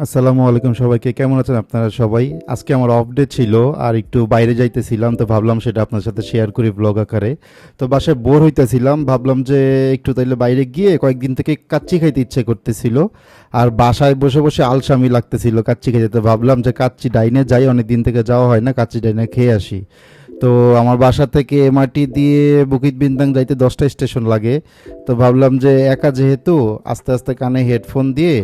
আসসালামু আলাইকুম সবাইকে, কেমন আছেন আপনারা সবাই? আজকে আমার অফ ডে ছিল আর একটু বাইরে যাইতেছিলাম, তো ভাবলাম সেটা আপনার সাথে শেয়ার করি ব্লগ আকারে। তো বাসায় বোর হইতেছিলাম, ভাবলাম যে একটু তাইলে বাইরে গিয়ে কয়েকদিন থেকে কাচ্চি খাইতে ইচ্ছে করতেছিল। আর বাসায় বসে বসে আলসামি লাগতেছিল কাচ্চি খেতে, তো ভাবলাম যে কাচ্চি ডাইনে যাই, অনেক দিন থেকে যাওয়া হয় না, কাচ্চি ডাইনে খেয়ে আসি। তো আমার বাসা থেকে এমআরটি দিয়ে বুকিত বিন্তাং যাইতে 10টা স্টেশন লাগে। তো ভাবলাম যে একা যেহেতু, আস্তে আস্তে কানে হেডফোন দিয়ে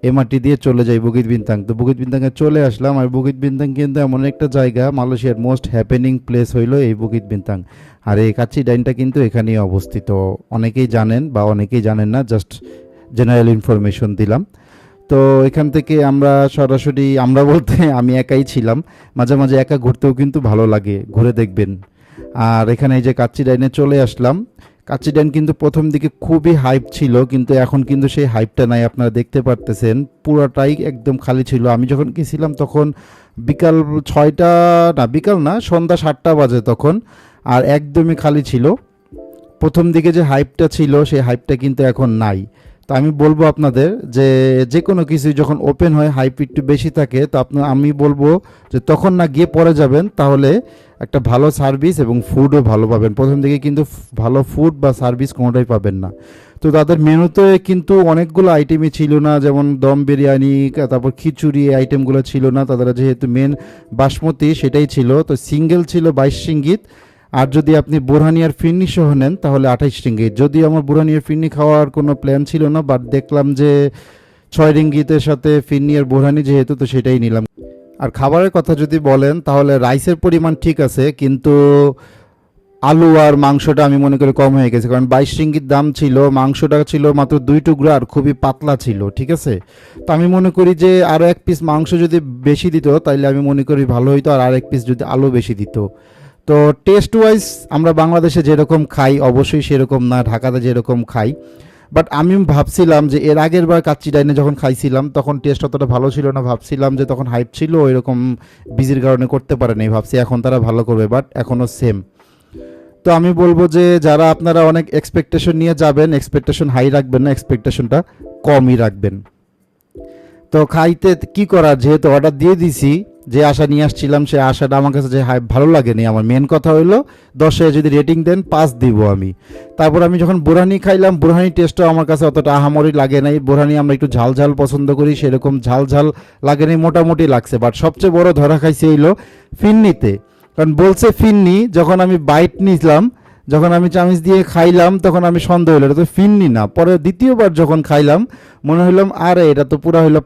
এমআরটি দিয়ে চলে যাই বুকিত বিন্তাং। তো বুকিত বিন্তাংয়ে চলে আসলাম। আর বুকিত বিন্তাং কিন্তু এমন একটা জায়গা, মালয়েশিয়ার মোস্ট হ্যাপেনিং প্লেস হইলো এই বুকিত বিন্তাং। আর এই কাচ্চি ডাইনটা কিন্তু এখানেই অবস্থিত। অনেকেই জানেন বা অনেকেই জানেন না, জাস্ট জেনারেল ইনফরমেশন দিলাম। তো এখান থেকে আমরা সরাসরি, আমরা বলতে আমি একাই ছিলাম, মাঝে মাঝে একা ঘুরতেও কিন্তু ভালো লাগে, ঘুরে দেখবেন। আর এখানে এই যে কাচ্চি ডাইনে চলে আসলাম। কাচ্চি ডাইন কিন্তু প্রথম দিকে খুবই হাইপ ছিল, কিন্তু এখন কিন্তু সেই হাইপটা নাই, আপনারা দেখতে পারতেছেন পুরাটাই একদম খালি ছিল। আমি যখন গেছিলাম তখন বিকাল 6টা, না বিকাল না, সন্ধ্যা 7টা বাজে তখন। আর একদমই খালি ছিল। প্রথম দিকে যে হাইপটা ছিল সেই হাইপটা কিন্তু এখন নাই। তো আমি বলবো আপনাদের যে যে কোনো কিছু যখন ওপেন হয় হাইপ একটু বেশি থাকে, তো আমি বলবো যে তখন না গিয়ে পরে যাবেন, তাহলে একটা ভালো সার্ভিস এবং ফুডও ভালো পাবেন। প্রথম দিকে কিন্তু ভালো ফুড বা সার্ভিস কোনোটাই পাবেন না। তো তাদের মেনুতে কিন্তু অনেকগুলো আইটেমই ছিল না, যেমন দম বিরিয়ানি, তারপর খিচুড়ি, এই আইটেমগুলো ছিল না। তাদের যেহেতু মেন বাসমতি সেটাই ছিল, তো সিঙ্গেল ছিল 22 রিঙ্গিত। আর যদি আপনি বুরহানিয়ার ফিরনি সহ নেন তাহলে 28 রিঙ্গিত। যদিও আমার বুরহানিয়ার ফিরনি খাওয়ার কোনো প্ল্যান ছিল না, বাট দেখলাম যে 6 রিঙ্গিতের সাথে ফিরনি আর বুরহানি যেহেতু, তো সেটাই নিলাম। আর খাবারের কথা যদি বলেন তাহলে রাইসের পরিমাণ ঠিক আছে, কিন্তু আলু আর মাংসটা আমি মনে করি কম হয়ে গেছে, কারণ 22 রিঙ্গিত দাম ছিল, মাংসটা ছিল মাত্র 2 টুকরা আর খুবই পাতলা ছিল, ঠিক আছে। তো আমি মনে করি যে আরও 1 পিস মাংস যদি বেশি দিত তাইলে আমি মনে করি ভালো হইতো, আর 1 পিস যদি আলু বেশি দিত। তো টেস্ট ওয়াইজ আমরা বাংলাদেশে যেরকম খাই অবশ্যই সেরকম না, ঢাকাতে যেরকম খাই। বাট আমি ভাবছিলাম যে এর আগের বার কাচ্চি ডাইনে যখন খাইছিলাম তখন টেস্ট অতটা ভালো ছিল না, ভাবছিলাম যে তখন হাইপ ছিল এরকম, বিজির কারণে করতে পারেনি, ভাবছি এখন তারা ভালো করবে, বাট এখনও সেম। তো আমি বলবো যে যারা আপনারা অনেক এক্সপেকটেশন নিয়ে যাবেন, এক্সপেকটেশন হাই রাখবেন না, এক্সপেকটেশনটা কমই রাখবেন। তো খাইতে কি করার, যেহেতু অর্ডার দিয়ে দিছি, যে আশা নিয়ে আসছিলাম সে আশাটা আমার কাছে যে ভালো লাগেনি। আমার মেন কথা হইলো 10-এ যদি রেটিং দেন 5 দিব আমি। তারপর আমি যখন বুরহানি খাইলাম, বুরহানি টেস্টও আমার কাছে অতটা আহামরি লাগে নাই। বুরহানি আমরা একটু ঝাল ঝাল পছন্দ করি, সেরকম ঝাল ঝাল লাগে নাই, মোটামুটি লাগছে। বাট সবচেয়ে বড় ধরা খাইছে হইলো ফিন্নিতে। কারণ বলছে ফিন্নি, যখন আমি বাইট নিলাম, যখন আমি চামিচ দিয়ে খাইলাম তখন আমি সন্দেহ হইলো এটা তো ফিন্নি না। পরে দ্বিতীয়বার যখন খাইলাম মনে হইলাম আরে এটা তো পুরা হইলো